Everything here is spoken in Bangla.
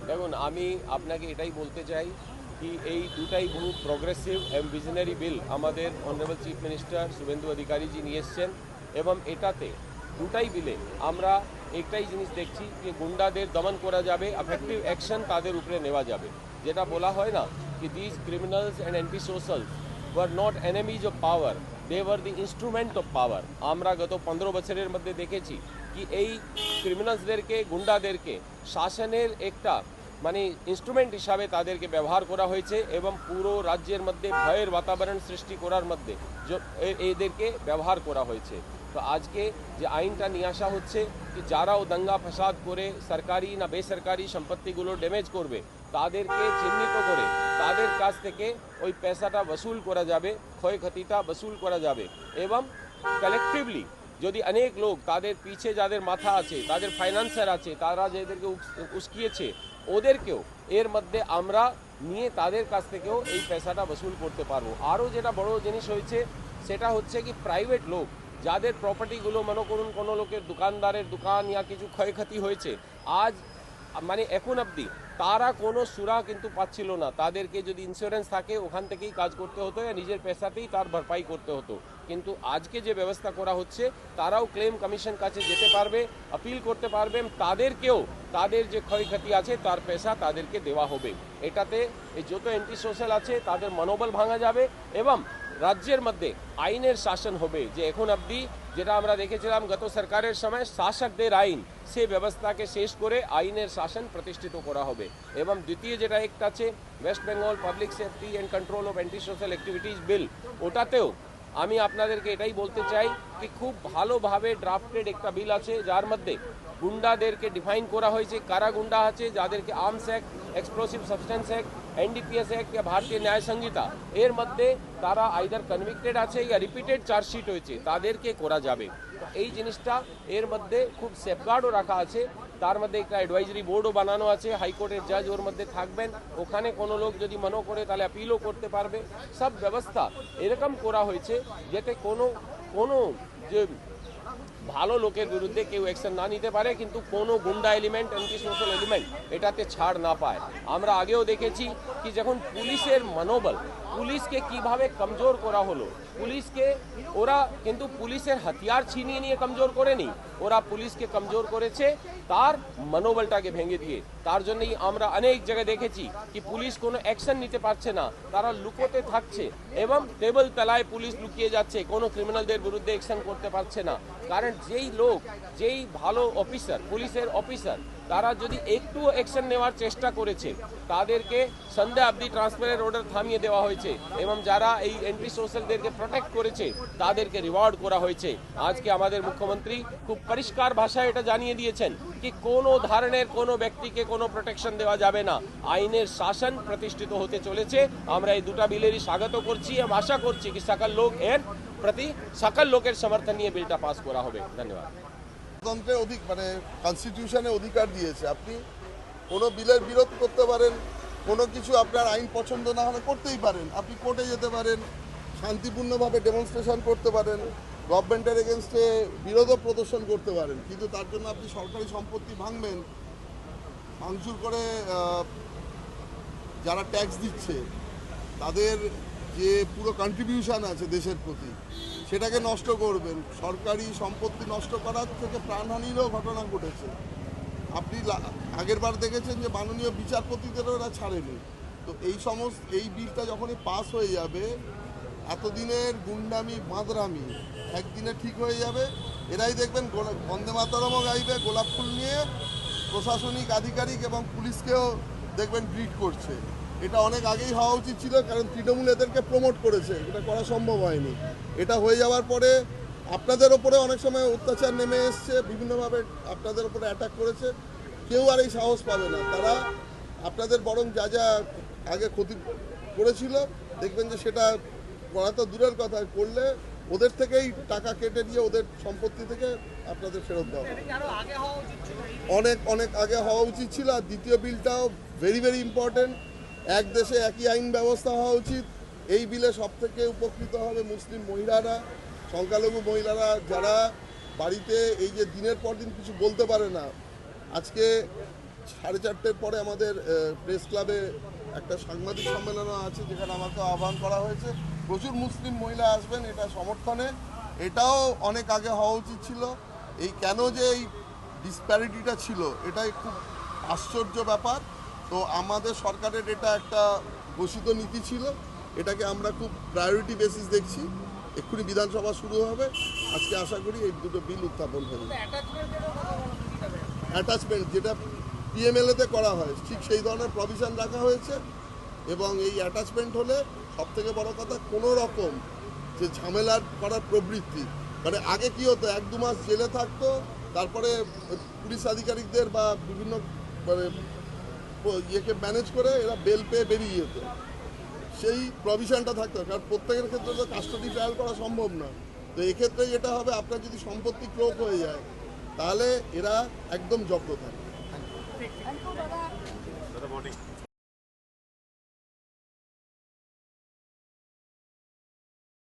দেখুন, আমি আপনাকে এটাই বলতে চাই কি এই দুটাই বহু প্রগ্রেসিভ এবং ভিশনারি বিল আমাদের অনারেবল চিফ মিনিস্টার শুভেন্দু অধিকারীজি নিয়ে এসছেন এবং এটাতে দুটাই বিলে আমরা একটাই জিনিস দেখছি যে গুন্ডাদের দমন করা যাবে, এফেক্টিভ অ্যাকশন তাদের উপরে নেওয়া যাবে। যেটা বলা হয় না কি this criminals and anti social were not enemies of power, they were the instrument of power. আমরা গত 15 বছরের মধ্যে দেখেছি কি এই ক্রিমিনালসদেরকে, গুন্ডাদেরকে শাসনের একটা মানে ইনস্ট্রুমেন্ট হিসাবে তাদেরকে ব্যবহার করা হয়েছে এবং পুরো রাজ্যের মধ্যে ভয়ের বাতাবরণ সৃষ্টি করার মধ্যে এদেরকে ব্যবহার করা হয়েছে। তো আজকে যে আইনটা নিয়ে আসা হচ্ছে কি যারাও দাঙ্গা ফাসাদ করে সরকারি না বেসরকারি সম্পত্তিগুলো ড্যামেজ করবে তাদেরকে চিহ্নিত করে তাদের কাছ থেকে ওই পয়সাটা বসুল করা যাবে, ক্ষয়ক্ষতিটা বসুল করা যাবে এবং কালেকটিভলি যদি অনেক লোক তাদের পিছে যাদের মাথা আছে, তাদের ফাইন্যান্সার আছে, তারা যাদেরকে উস্কিয়েছে ওদেরকেও এর মধ্যে আমরা নিয়ে তাদের কাছ থেকেও এই পয়সাটা বসুল করতে পারবো। আরও যেটা বড় জিনিস হয়েছে সেটা হচ্ছে কি প্রাইভেট লোক যাদের প্রপার্টিগুলো মনে করুন কোনো লোকের দোকানদারের দোকান ইয়া কিছু ক্ষয়ক্ষতি হয়েছে, আজ মানে এখন অবধি তারা কোনো সুরা কিন্তু পাচ্ছিল না। তাদেরকে যদি ইন্স্যুরেন্স থাকে ওখান থেকেই কাজ করতে হতো, নিজের পেশাতেই তার ভরপাই করতে হতো। কিন্তু আজকে যে ব্যবস্থা করা হচ্ছে তারাও ক্লেম কমিশন কাছে যেতে পারবে, আপিল করতে পারবে, তাদেরকেও তাদের যে ক্ষয়ক্ষতি আছে তার পয়সা তাদেরকে দেওয়া হবে। এটাতে এই যত অ্যান্টি সোশ্যাল আছে তাদের মনোবল ভাঙা যাবে এবং রাজ্যের মধ্যে আইনের শাসন হবে। যে এখন অবধি যেটা আমরা দেখেছিলাম গত সরকারের সময় শাসকদের আইন, সে ব্যবস্থাকে শেষ করে আইনের শাসন প্রতিষ্ঠিত করা হবে। এবং দ্বিতীয় যেটা একটা আছে West Bengal public safety and control of anti social activities bill, ওটাতেও আমি আপনাদেরকে এটাই বলতে চাই কি খুব ভালোভাবে ড্রাফটেড একটা বিল আছে যার মধ্যে গুন্ডাদেরকে ডিফাইন করা হয়েছে, কারা গুন্ডা আছে, যাদেরকে arms act, explosive substance act, NDPS act या ভারতীয় ন্যায় সংহিতা এর মধ্যে তারা আইদার কনভিক্টেড আছে या রিপিটেড চার্জশিট হয়েছে তাদেরকে করা যাবে। এই জিনিসটা এর মধ্যে খুব সেফগার্ডও রাখা আছে। তার মধ্যে একটা অ্যাডভাইজারি বোর্ডও বানানো আছে, হাইকোর্টের জাজ ওর মধ্যে থাকবেন, ওখানে কোনো লোক যদি মনে করে তাহলে অ্যাপিলও করতে পারবে। সব ব্যবস্থা এরকম করা হয়েছে যাতে কোনো যে ভালো লোকের বিরুদ্ধে কেউ অ্যাকশন না নিতে পারে কিন্তু কোনো গুন্ডা এলিমেন্ট, অ্যান্টি সোশ্যাল এলিমেন্ট এটাতে ছাড় না পায়। আমরা আগেও দেখেছি কি যখন পুলিশের মনোবল, পুলিশকে কিভাবে কমজোর করা হলো, পুলিশকে ওরা কিন্তু পুলিশের হাতিয়ার ছিনিয়ে নিয়ে কমজোর করেনি, ওরা পুলিশকে কমজোর করেছে তার মনোবলটাকে ভেঙে দিয়ে। তার জন্যই আমরা অনেক জায়গায় দেখেছি কি পুলিশ কোনো অ্যাকশন নিতে পারছে না, তারা লুকোতে থাকছে এবং টেবল তলায় পুলিশ লুকিয়ে যাচ্ছে, কোনো ক্রিমিনালদের বিরুদ্ধে অ্যাকশন করতে পারছে না। কারণ যেই লোক, যেই ভালো অফিসার, পুলিশের অফিসার, তারা যদি একটু অ্যাকশন নেওয়ার চেষ্টা করেছে তাদেরকে সন্ধ্যা অবধি ট্রান্সফারের অর্ডার থামিয়ে দেওয়া হয়েছে এবং যারা এই অ্যান্টি সোশ্যালদেরকে প্রোটেক্ট করেছে তাদেরকে রিওয়ার্ড করা হয়েছে। আজকে আমাদের মুখ্যমন্ত্রী খুব পরিষ্কার ভাষায় এটা জানিয়ে দিয়েছেন কি কোনো ধরনের কোনো ব্যক্তিকে কোনো প্রোটেকশন দেওয়া যাবে না, আইনের শাসন প্রতিষ্ঠিত হতে চলেছে। আমরা এই দুটা বিলেরই স্বাগত করছি এবং আশা করছি কি সকল লোক এর প্রতি সকল লোকের সমর্থন নিয়ে বিলটা পাস করা হবে। ধন্যবাদ। গণতন্ত্রের মানে কনস্টিটিউশনে অধিকার দিয়েছে, আপনি কোনো বিলের বিরোধ করতে পারেন, কোনো কিছু আপনার আইন পছন্দ না হলে করতেই পারেন, আপনি কোর্টে যেতে পারেন, শান্তিপূর্ণভাবে ডেমনস্ট্রেশন করতে পারেন, গভর্নমেন্টের এগেনস্টে বিরোধও প্রদর্শন করতে পারেন। কিন্তু তার জন্য আপনি সরকারি সম্পত্তি ভাঙবেন, ভাঙচুর করে যারা ট্যাক্স দিচ্ছে তাদের যে পুরো কন্ট্রিবিউশন আছে দেশের প্রতি সেটাকে নষ্ট করবেন। সরকারি সম্পত্তি নষ্ট করার থেকে প্রাণহানিরও ঘটনা ঘটেছে। আপনি আগের বার দেখেছেন যে মাননীয় বিচারপতিদেরও এরা ছাড়েনি। তো এই বিলটা যখনই পাস হয়ে যাবে এতদিনের গুন্ডামি বাঁদরামি একদিনে ঠিক হয়ে যাবে। এরাই দেখবেন বন্দে মাতরমও গাইবে গোলাপ ফুল নিয়ে, প্রশাসনিক আধিকারিক এবং পুলিশকেও দেখবেন গ্রিট করছে। এটা অনেক আগেই হওয়া উচিত ছিল, কারণ তৃণমূল এদেরকে প্রমোট করেছে, এটা করা সম্ভব হয়নি। এটা হয়ে যাওয়ার পরে আপনাদের ওপরে অনেক সময় অত্যাচার নেমে এসছে, বিভিন্নভাবে আপনাদের ওপরে অ্যাটাক করেছে, কেউ আর এই সাহস পাবে না। তারা আপনাদের বরং যা যা আগে ক্ষতি করেছিল দেখবেন যে সেটা করা তো দূরের কথা, করলে ওদের থেকেই টাকা কেটে নিয়ে ওদের সম্পত্তি থেকে আপনাদের ফেরত দেওয়া অনেক অনেক আগে হওয়া উচিত ছিল। আর দ্বিতীয় বিলটাও ভেরি ভেরি ইম্পর্টেন্ট, এক দেশে একই আইন ব্যবস্থা হওয়া উচিত। এই বিলে সবথেকে উপকৃত হবে মুসলিম মহিলারা, সংখ্যালঘু মহিলারা, যারা বাড়িতে এই যে দিনের পর দিন কিছু বলতে পারে না। আজকে 4:30 পরে আমাদের প্রেস ক্লাবে একটা সাংবাদিক সম্মেলনও আছে, যেখানে আমাকে আহ্বান করা হয়েছে। প্রচুর মুসলিম মহিলা আসবেন এটা সমর্থনে। এটাও অনেক আগে হওয়া উচিত ছিল। এই কেন যে এই ডিসপ্যারিটিটা ছিল, এটাই খুব আশ্চর্য ব্যাপার। তো আমাদের সরকারের এটা একটা ঘোষিত নীতি ছিল, এটাকে আমরা খুব প্রায়োরিটি বেসিস দেখছি। এক্ষুনি বিধানসভা শুরু হবে, আজকে আশা করি এই দুটো বিল উত্থাপন হবে। অ্যাটাচমেন্ট যেটা পিএমএলএতে করা হয় ঠিক সেই ধরনের প্রভিশন রাখা হয়েছে, এবং এই অ্যাটাচমেন্ট হলে সবথেকে বড় কথা কোনো রকম যে ঝামেলার করার প্রবৃত্তি, মানে আগে কি হতো 1-2 মাস জেলে থাকতো, তারপরে পুলিশ আধিকারিকদের বা বিভিন্ন মানে ইয়েকে ম্যানেজ করে এরা বেল পেয়ে বেরিয়ে যেত, সেই প্রভিশনটা থাকতো। কারণ প্রত্যেকের ক্ষেত্রে তো কাস্টডি ট্রায়াল করা সম্ভব না। তো এক্ষেত্রে যেটা হবে, আপনার যদি সম্পত্তি ক্লোক হয়ে যায় তাহলে এরা একদম জব্দ থাকে।